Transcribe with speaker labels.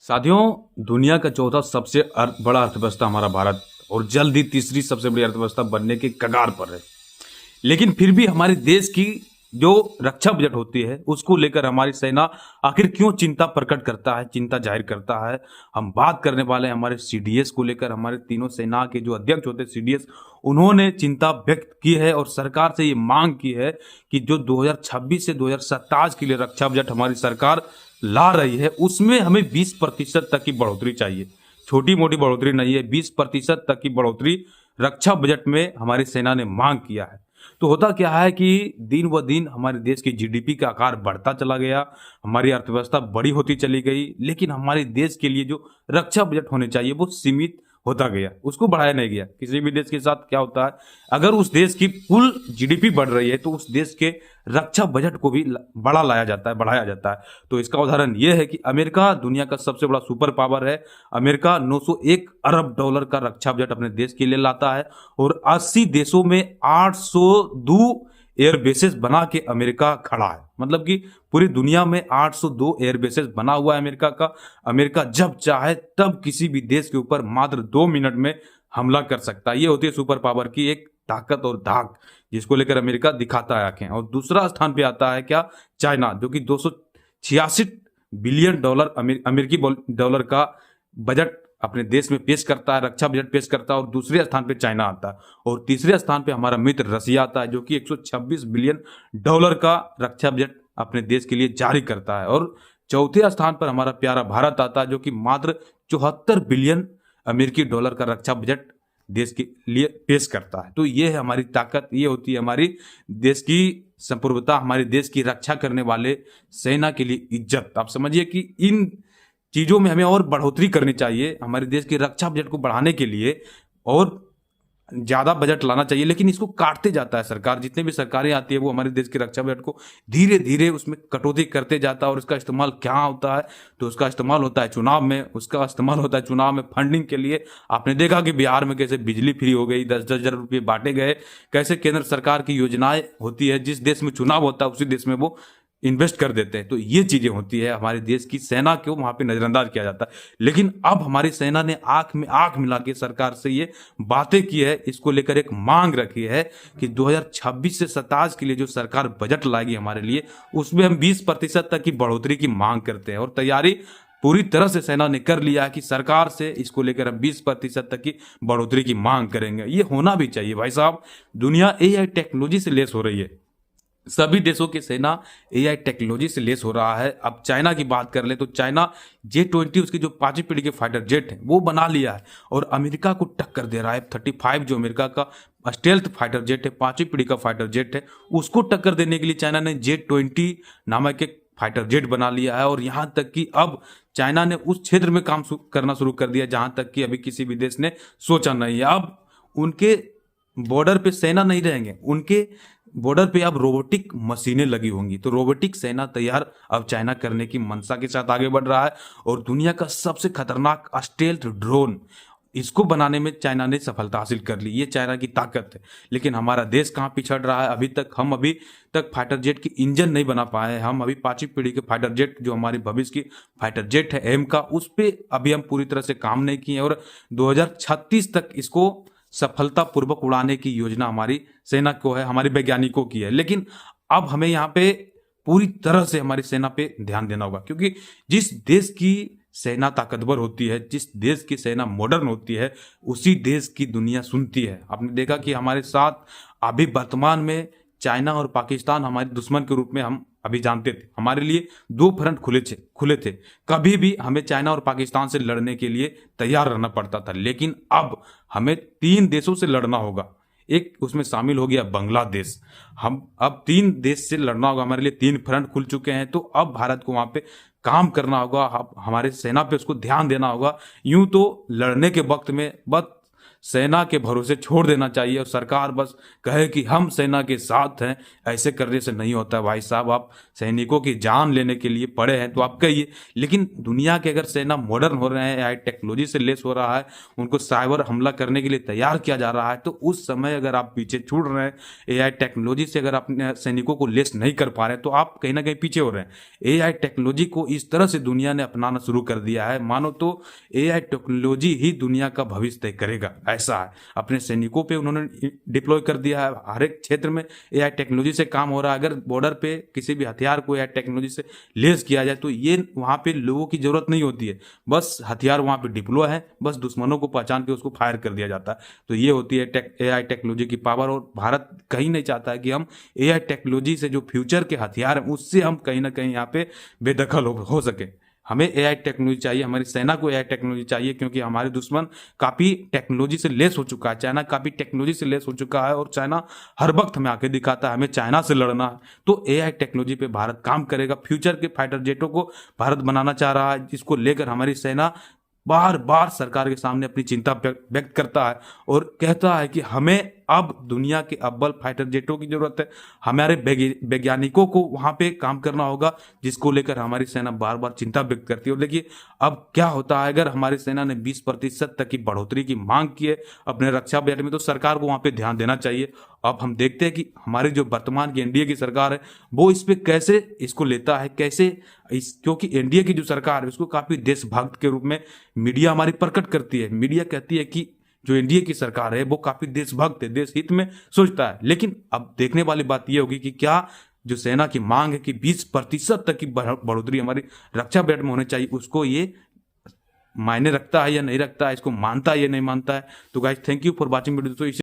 Speaker 1: साथियों, दुनिया का चौथा सबसे बड़ा अर्थव्यवस्था हमारा भारत और जल्द ही तीसरी सबसे बड़ी अर्थव्यवस्था बनने के कगार पर है। लेकिन फिर भी हमारे देश की जो रक्षा बजट होती है उसको लेकर हमारी सेना आखिर क्यों चिंता प्रकट करता है, चिंता जाहिर करता है। हम बात करने वाले हैं हमारे सीडीएस को लेकर। हमारे तीनों सेना के जो अध्यक्ष होते हैं सीडीएस, उन्होंने चिंता व्यक्त की है और सरकार से ये मांग की है कि जो 2026 से 2027 के लिए रक्षा बजट हमारी सरकार ला रही है उसमें हमें 20% तक की बढ़ोतरी चाहिए। छोटी मोटी बढ़ोतरी नहीं है, 20% तक की बढ़ोतरी रक्षा बजट में हमारी सेना ने मांग किया है। तो होता क्या है कि दिन व दिन हमारे देश की जीडीपी का आकार बढ़ता चला गया, हमारी अर्थव्यवस्था बड़ी होती चली गई, लेकिन हमारे देश के लिए जो रक्षा बजट होने चाहिए वो सीमित होता गया, उसको बढ़ाया नहीं गया। किसी भी देश के साथ क्या होता है, अगर उस देश की कुल जीडीपी बढ़ रही है तो उस देश के रक्षा बजट को भी बड़ा लाया जाता है, बढ़ाया जाता है। तो इसका उदाहरण यह है कि अमेरिका दुनिया का सबसे बड़ा सुपर पावर है। अमेरिका 901 अरब डॉलर का रक्षा बजट अपने देश के लिए लाता है और 80 देशों में 802 एयर बेसेस बना के अमेरिका खड़ा है। मतलब कि पूरी दुनिया में 802 एयर बेसेस बना हुआ है अमेरिका का। अमेरिका जब चाहे तब किसी भी देश के ऊपर मात्र 2 मिनट में हमला कर सकता है। ये होती है सुपर पावर की एक ताकत और धाक, जिसको लेकर अमेरिका दिखाता है आंखें। और दूसरा स्थान पे आता है क्या, चाइना, जो कि 266 बिलियन डॉलर अमेरिकी डॉलर का बजट अपने देश में पेश करता है, रक्षा बजट पेश करता है। और दूसरे स्थान पे चाइना आता है और तीसरे स्थान पे हमारा मित्र रसिया आता है, जो कि 126 बिलियन डॉलर का रक्षा बजट अपने देश के लिए जारी करता है। और चौथे स्थान पर हमारा प्यारा भारत आता है, जो कि मात्र 74 बिलियन अमेरिकी डॉलर का रक्षा बजट देश के लिए पेश करता है। तो ये है हमारी ताकत, ये होती है हमारी देश की संप्रभुता, हमारे देश की रक्षा करने वाले सेना के लिए इज्जत। आप समझिए कि इन चीजों में हमें और बढ़ोतरी करनी चाहिए हमारे देश की रक्षा बजट को बढ़ाने के लिए, और ज्यादा बजट लाना चाहिए। लेकिन इसको काटते जाता है सरकार, जितने भी सरकारें आती है वो हमारे देश के रक्षा बजट को धीरे धीरे उसमें कटौती करते जाता है। और उसका इस्तेमाल क्या होता है, तो उसका इस्तेमाल होता है चुनाव में, उसका इस्तेमाल होता है चुनाव में फंडिंग के लिए। आपने देखा कि बिहार में कैसे बिजली फ्री हो गई, 10-10 हजार रुपये बांटे गए, कैसे केंद्र सरकार की योजनाएं होती है, जिस देश में चुनाव होता है उसी देश में वो इन्वेस्ट कर देते हैं। तो ये चीजें होती है, हमारे देश की सेना को वहां पे नजरअंदाज किया जाता है। लेकिन अब हमारी सेना ने आंख में आंख मिला के सरकार से ये बातें की है, इसको लेकर एक मांग रखी है कि 2026 से 27 के लिए जो सरकार बजट लाएगी हमारे लिए, उसमें हम 20% तक की बढ़ोतरी की मांग करते हैं। और तैयारी पूरी तरह से सेना ने कर लिया है कि सरकार से इसको लेकर हम 20% तक की बढ़ोतरी की मांग करेंगे। ये होना भी चाहिए भाई साहब। दुनिया एआई टेक्नोलॉजी से लेस हो रही है, सभी देशों की सेना एआई टेक्नोलॉजी से लेस हो रहा है। अब चाइना की बात कर ले तो चाइना J-20 उसकी जो 5वीं पीढ़ी के फाइटर जेट है वो बना लिया है और अमेरिका को टक्कर दे रहा है। F-35 जो अमेरिका का स्टेल्थ फाइटर जेट है, 5वीं पीढ़ी का फाइटर जेट है, उसको टक्कर देने के लिए चाइना ने J-20 नामक एक फाइटर जेट बना लिया है। और यहां तक कि अब चाइना ने उस क्षेत्र में काम करना शुरू कर दिया जहां तक कि अभी किसी भी देश ने सोचा नहीं है। अब उनके बॉर्डर पे सेना नहीं रहेंगे, उनके बॉर्डर पे अब रोबोटिक मशीनें लगी होंगी। तो रोबोटिक सेना तैयार अब चाइना करने की मंशा के साथ आगे बढ़ रहा है। और दुनिया का सबसे खतरनाक स्टेल्थ ड्रोन, इसको बनाने में चाइना ने सफलता हासिल कर ली। ये चाइना की ताकत है। लेकिन हमारा देश कहाँ पिछड़ रहा है, अभी तक फाइटर जेट की इंजन नहीं बना पाए हैं। हम अभी 5वीं पीढ़ी के फाइटर जेट जो हमारी भविष्य की फाइटर जेट है एम का, उस पर अभी हम पूरी तरह से काम नहीं किए और 2036 तक इसको सफलतापूर्वक उड़ाने की योजना हमारी सेना को है, हमारे वैज्ञानिकों की है। लेकिन अब हमें यहाँ पे पूरी तरह से हमारी सेना पे ध्यान देना होगा, क्योंकि जिस देश की सेना ताकतवर होती है, जिस देश की सेना मॉडर्न होती है, उसी देश की दुनिया सुनती है। आपने देखा कि हमारे साथ अभी वर्तमान में चाइना और पाकिस्तान हमारे दुश्मन के रूप में हम अभी जानते थे। हमारे लिए 2 फ्रंट खुले थे। कभी भी हमें चाइना और पाकिस्तान से लड़ने के लिए तैयार रहना पड़ता था। लेकिन अब हमें 3 देशों से लड़ना होगा, एक उसमें शामिल हो गया बांग्लादेश। हम अब 3 देश से लड़ना होगा, हमारे लिए 3 फ्रंट खुल चुके हैं। तो अब भारत को वहां पे काम करना होगा, हमारे सेना पे उसको ध्यान देना होगा। यूं तो लड़ने के वक्त में बस सेना के भरोसे छोड़ देना चाहिए और सरकार बस कहे कि हम सेना के साथ हैं। ऐसे करने से नहीं होता है भाई साहब। आप सैनिकों की जान लेने के लिए पड़े हैं तो आप कहिए, लेकिन दुनिया के अगर सेना मॉडर्न हो रहे हैं, एआई टेक्नोलॉजी से लेस हो रहा है, उनको साइबर हमला करने के लिए तैयार किया जा रहा है, तो उस समय अगर आप पीछे छूट रहे हैं, एआई टेक्नोलॉजी से अगर अपने सैनिकों को लेस नहीं कर पा रहे हैं, तो आप कहीं ना कहीं पीछे हो रहे हैं। एआई टेक्नोलॉजी को इस तरह से दुनिया ने अपनाना शुरू कर दिया है, मानो तो एआई टेक्नोलॉजी ही दुनिया का भविष्य तय करेगा, ऐसा है। अपने सैनिकों पे उन्होंने डिप्लॉय कर दिया है, हर एक क्षेत्र में एआई टेक्नोलॉजी से काम हो रहा है। अगर बॉर्डर पे किसी भी हथियार को एआई टेक्नोलॉजी से लेस किया जाए तो ये वहां पे लोगों की जरूरत नहीं होती है, बस हथियार वहां पे डिप्लॉय है, बस दुश्मनों को पहचान के उसको फायर कर दिया जाता है। तो ये होती है एआई टेक्नोलॉजी की पावर। और भारत कहीं नहीं चाहता है कि हम एआई टेक्नोलॉजी से जो फ्यूचर के हथियार हैं उससे हम कहीं ना कहीं यहाँ पे बेदखल हो सके। हमें एआई टेक्नोलॉजी चाहिए, हमारी सेना को एआई टेक्नोलॉजी चाहिए, क्योंकि हमारे दुश्मन काफ़ी टेक्नोलॉजी से लेस हो चुका है। चाइना काफ़ी टेक्नोलॉजी से लेस हो चुका है और चाइना हर वक्त हमें आके दिखाता है हमें चाइना से लड़ना है। तो एआई टेक्नोलॉजी पे भारत काम करेगा। फ्यूचर के फाइटर जेटों को भारत बनाना चाह रहा है, जिसको लेकर हमारी सेना बार बार सरकार के सामने अपनी चिंता व्यक्त करता है और कहता है कि हमें अब दुनिया के अव्वल फाइटर जेटों की जरूरत है। हमारे वैज्ञानिकों को वहां पे काम करना होगा, जिसको लेकर हमारी सेना बार बार चिंता व्यक्त करती है। और देखिए अब क्या होता है, अगर हमारी सेना ने 20% तक की बढ़ोतरी की मांग की है अपने रक्षा बजट में, तो सरकार को वहां पे ध्यान देना चाहिए। अब हम देखते हैं कि हमारी जो वर्तमान की एनडीए की सरकार है वो इस पे कैसे इसको लेता है, कैसे क्योंकि एनडीए की जो सरकार है उसको काफी देशभक्त के रूप में मीडिया हमारी प्रकट करती है। मीडिया कहती है कि जो एनडीए की सरकार है वो काफी देशभक्त है, देश हित में सोचता है। लेकिन अब देखने वाली बात यह होगी कि क्या जो सेना की मांग है कि 20% तक की बढ़ोतरी हमारी रक्षा बजट में होनी चाहिए, उसको ये मायने रखता है या नहीं रखता है, इसको मानता है या नहीं मानता है। तो guys thank you for watching video.